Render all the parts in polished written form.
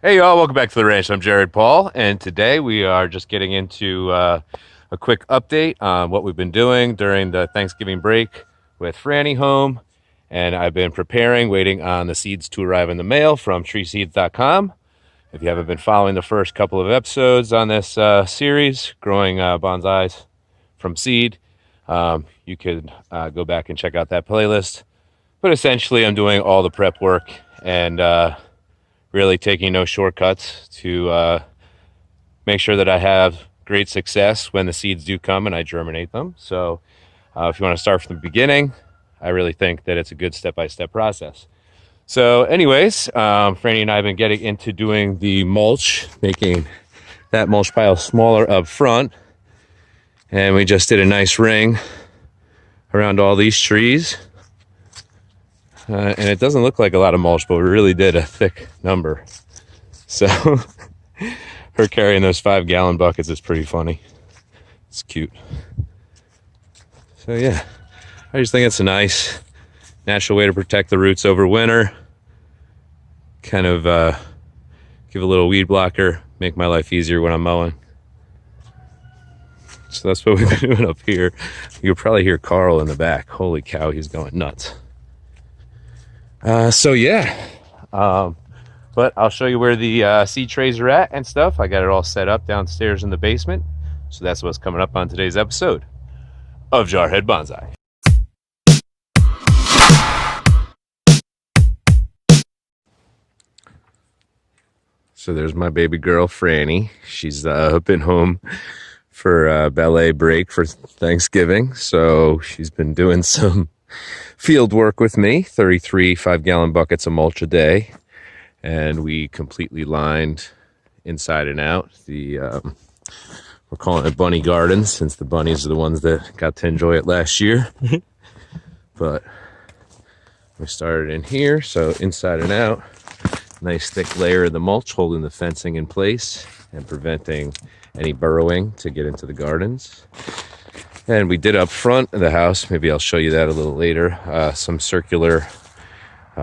Hey y'all, welcome back to the ranch. I'm Jared Paul, and today we are just getting into a quick update on what we've been doing during the Thanksgiving break with Franny home. And I've been preparing, waiting on the seeds to arrive in the mail from treeseeds.com. If you haven't been following the first couple of episodes on this series, growing bonsais from seed, you could go back and check out that playlist. But essentially, I'm doing all the prep work and really taking no shortcuts to make sure that I have great success when the seeds do come and I germinate them. So if you want to start from the beginning, I really think that it's a good step-by-step process. So anyways, Franny and I have been getting into doing the mulch, making that mulch pile smaller up front. And we just did a nice ring around all these trees. And it doesn't look like a lot of mulch, but we really did a thick number. So her carrying those 5-gallon buckets is pretty funny. It's cute. So yeah, I just think it's a nice natural way to protect the roots over winter. Kind of give a little weed blocker, make my life easier when I'm mowing. So that's what we've been doing up here. You'll probably hear Carl in the back. Holy cow, he's going nuts. So yeah, but I'll show you where the seed trays are at and stuff. I got it all set up downstairs in the basement. So that's what's coming up on today's episode of Jarhead Bonsai. So there's my baby girl, Franny. She's been home for a ballet break for Thanksgiving. So she's been doing some field work with me, 33 5-gallon buckets of mulch a day. And we completely lined inside and out the, we're calling it bunny gardens since the bunnies are the ones that got to enjoy it last year. But we started in here, so inside and out, nice thick layer of the mulch holding the fencing in place and preventing any burrowing to get into the gardens. And we did up front of the house, maybe I'll show you that a little later, some circular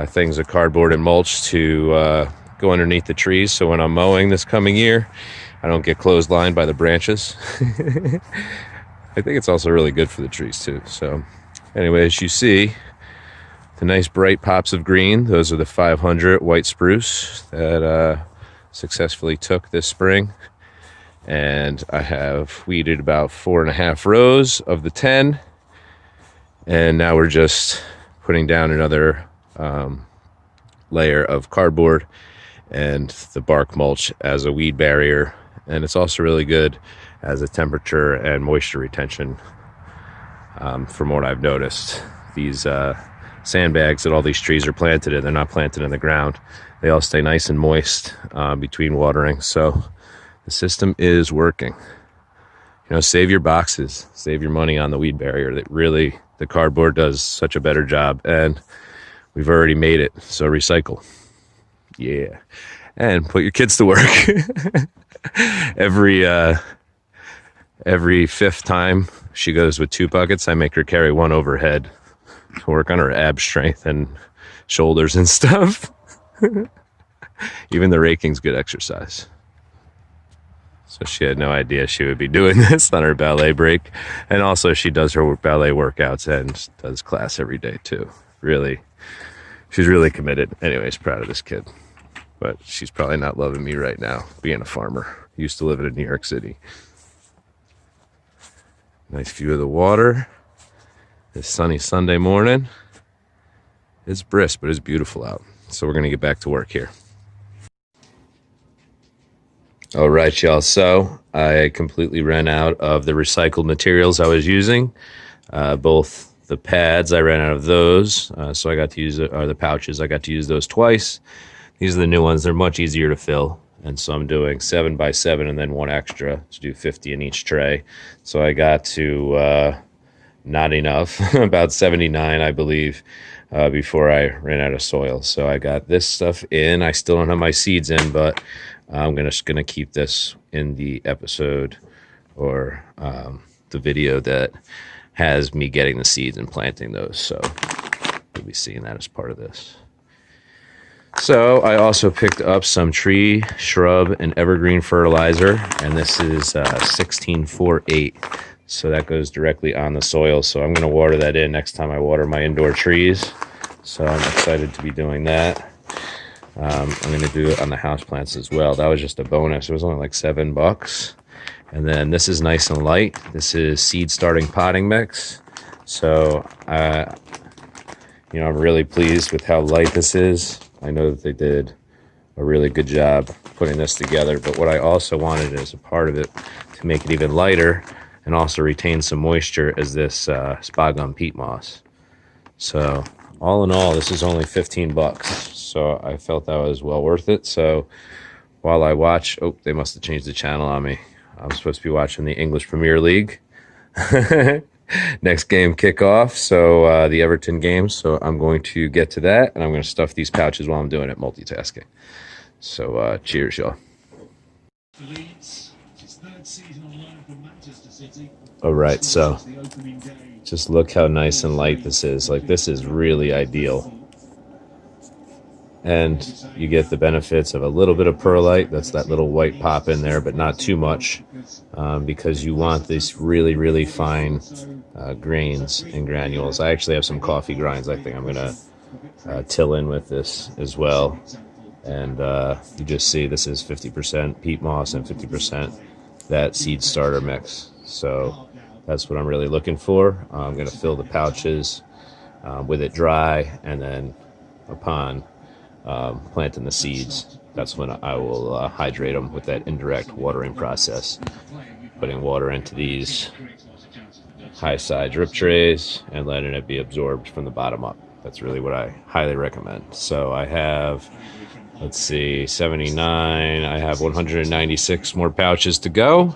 things of cardboard and mulch to go underneath the trees. So when I'm mowing this coming year, I don't get clotheslined by the branches. I think it's also really good for the trees too. So anyway, as you see, the nice bright pops of green, those are the 500 white spruce that successfully took this spring. And I have weeded about 4.5 rows of the 10. And now we're just putting down another layer of cardboard and the bark mulch as a weed barrier. And it's also really good as a temperature and moisture retention from what I've noticed. These sandbags that all these trees are planted in, they're not planted in the ground. They all stay nice and moist between watering. So the system is working. You know, save your boxes, save your money on the weed barrier. That really, the cardboard does such a better job, and we've already made it. So recycle, yeah, and put your kids to work. Every fifth time she goes with 2 buckets, I make her carry one overhead to work on her ab strength and shoulders and stuff. Even the raking's good exercise. So she had no idea she would be doing this on her ballet break. And also she does her ballet workouts and does class every day too. Really, she's really committed. Anyways, proud of this kid. But she's probably not loving me right now, being a farmer. Used to live in New York City. Nice view of the water. This sunny Sunday morning. It's brisk, but it's beautiful out. So we're going to get back to work here. All right, y'all. So I completely ran out of the recycled materials I was using. Both the pads, I ran out of those. So I got to use it, or the pouches, I got to use those twice. These are the new ones. They're much easier to fill. And so I'm doing 7x7 and then one extra to do 50 in each tray. So I got to not enough, about 79, I believe, before I ran out of soil. So I got this stuff in. I still don't have my seeds in, but I'm just gonna keep this in the episode or the video that has me getting the seeds and planting those. So you'll be seeing that as part of this. So I also picked up some tree, shrub, and evergreen fertilizer, and this is 1648. So that goes directly on the soil. So I'm going to water that in next time I water my indoor trees. So I'm excited to be doing that. I'm going to do it on the houseplants as well. That was just a bonus. It was only like $7. And then this is nice and light. This is seed starting potting mix. So, I'm really pleased with how light this is. I know that they did a really good job putting this together, but what I also wanted as a part of it to make it even lighter and also retain some moisture is this spot gum peat moss. So all in all, this is only $15. So I felt that was well worth it. So while I watch, oh, they must have changed the channel on me. I'm supposed to be watching the English Premier League. Next game kickoff, so the Everton game. So I'm going to get to that, and I'm going to stuff these pouches while I'm doing it, multitasking. So cheers, y'all. All right, so just look how nice and light this is. Like, this is really ideal. And you get the benefits of a little bit of perlite. That's that little white pop in there, but not too much, because you want these really, really fine grains and granules. I actually have some coffee grinds I think I'm going to till in with this as well. And you just see this is 50% peat moss and 50% that seed starter mix. So that's what I'm really looking for. I'm going to fill the pouches with it dry, and then upon planting the seeds, that's when I will hydrate them with that indirect watering process, putting water into these high side drip trays and letting it be absorbed from the bottom up. That's really what I highly recommend. So I have, let's see, 79. I have 196 more pouches to go.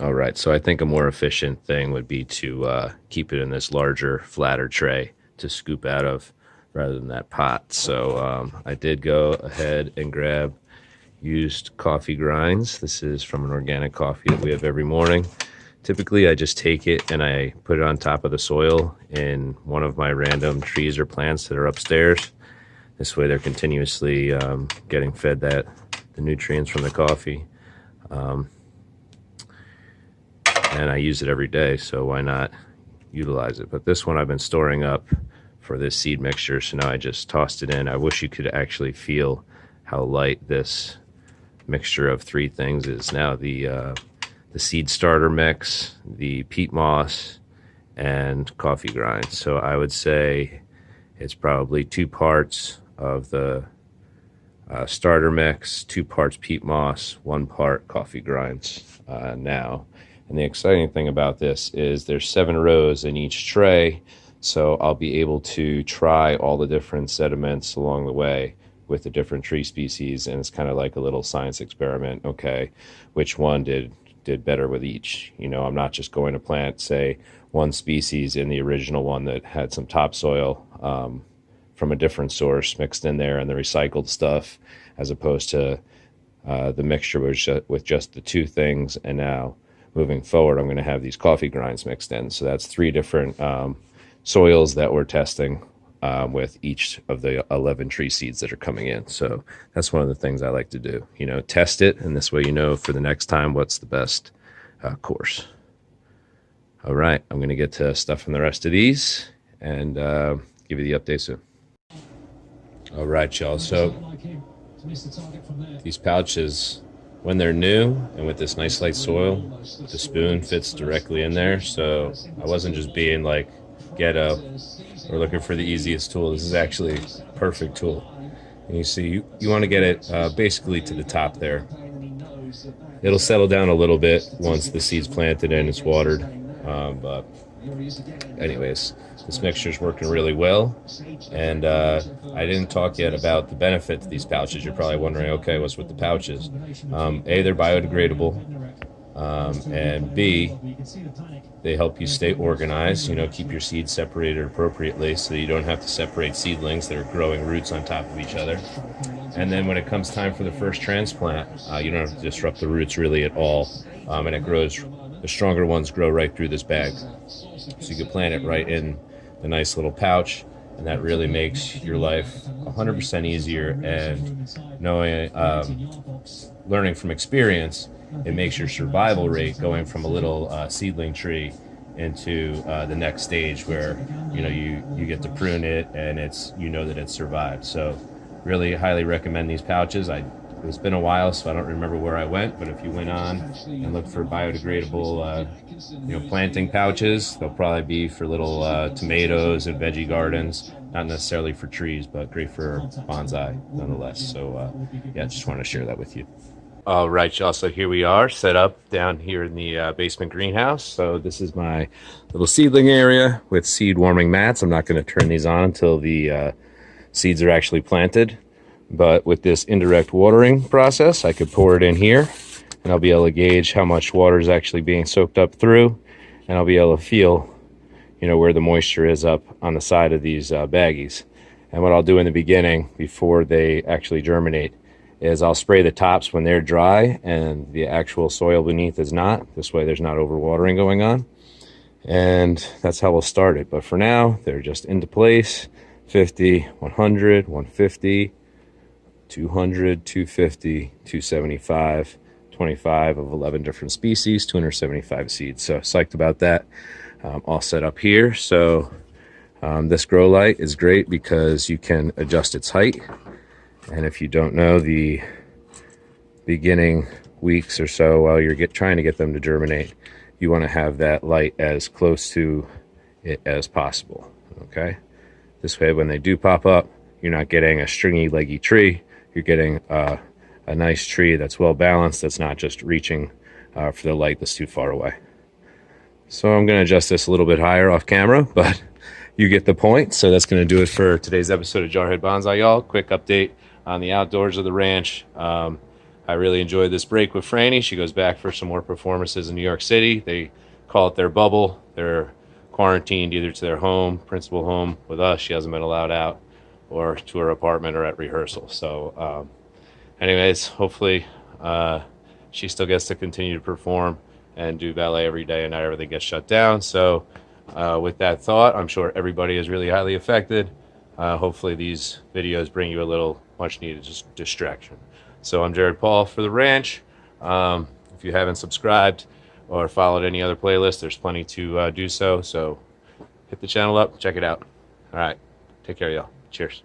All right, so I think a more efficient thing would be to keep it in this larger, flatter tray to scoop out of, rather than that pot. So I did go ahead and grab used coffee grinds. This is from an organic coffee that we have every morning. Typically, I just take it and I put it on top of the soil in one of my random trees or plants that are upstairs. This way they're continuously getting fed the nutrients from the coffee. And I use it every day, so why not utilize it? But this one I've been storing up for this seed mixture, so now I just tossed it in. I wish you could actually feel how light this mixture of three things is. Now the seed starter mix, the peat moss, and coffee grind. So I would say it's probably 2 parts of the starter mix, 2 parts peat moss, 1 part coffee grinds now. And the exciting thing about this is there's 7 rows in each tray, so I'll be able to try all the different sediments along the way with the different tree species, and it's kind of like a little science experiment. Okay, which one did better with each? I'm not just going to plant, say, one species in the original one that had some topsoil from a different source mixed in there and the recycled stuff, as opposed to the mixture with just the 2 things. And now moving forward, I'm going to have these coffee grinds mixed in. So that's 3 different soils that we're testing with each of the 11 tree seeds that are coming in. So that's one of the things I like to do, test it. And this way, for the next time, what's the best course. All right, I'm going to get to stuffing the rest of these and give you the update soon. All right, y'all. So these pouches, when they're new and with this nice light soil, the spoon fits directly in there. So I wasn't just being like ghetto or looking for the easiest tool. This is actually a perfect tool. And you see, you want to get it basically to the top there. It'll settle down a little bit once the seed's planted and it's watered. But anyways, this mixture is working really well. And I didn't talk yet about the benefit to these pouches. You're probably wondering, okay, what's with the pouches? A, they're biodegradable. And B, they help you stay organized, keep your seeds separated appropriately so you don't have to separate seedlings that are growing roots on top of each other. And then when it comes time for the first transplant, you don't have to disrupt the roots really at all. And it grows, the stronger ones grow right through this bag. So you can plant it right in the nice little pouch, and that really makes your life 100% easier. And knowing, learning from experience, it makes your survival rate going from a little seedling tree into the next stage where you get to prune it and that it's survived. So really highly recommend these pouches. It's been a while, so I don't remember where I went, but if you went on and looked for biodegradable planting pouches, they'll probably be for little tomatoes and veggie gardens, not necessarily for trees, but great for bonsai nonetheless. So yeah, just wanted to share that with you. All right, y'all, so here we are set up down here in the basement greenhouse. So this is my little seedling area with seed warming mats. I'm not going to turn these on until the seeds are actually planted. But with this indirect watering process, I could pour it in here, and I'll be able to gauge how much water is actually being soaked up through, and I'll be able to feel, where the moisture is up on the side of these baggies. And what I'll do in the beginning, before they actually germinate, is I'll spray the tops when they're dry and the actual soil beneath is not. This way there's not overwatering going on. And that's how we'll start it. But for now, they're just into place. 50, 100, 150, 200, 250, 275, 25 of 11 different species, 275 seeds. So psyched about that. All set up here. So this grow light is great because you can adjust its height. And if you don't know, the beginning weeks or so while you're trying to get them to germinate, you want to have that light as close to it as possible. Okay, this way when they do pop up, you're not getting a stringy, leggy tree. You're getting a nice tree that's well balanced, that's not just reaching for the light that's too far away. So I'm going to adjust this a little bit higher off camera, but you get the point. So that's going to do it for today's episode of Jarhead Bonsai, y'all. Quick update on the outdoors of the ranch. I really enjoyed this break with Franny. She goes back for some more performances in New York City. They call it their bubble. They're quarantined either to their home, principal home with us. She hasn't been allowed out, or to her apartment or at rehearsal. So anyways, hopefully she still gets to continue to perform and do ballet every day and not everything gets shut down. So with that thought, I'm sure everybody is really highly affected. Hopefully these videos bring you a little much needed distraction. So I'm Jared Paul for the ranch. If you haven't subscribed or followed any other playlists, there's plenty to do so. So hit the channel up, check it out. All right, take care, y'all. Cheers.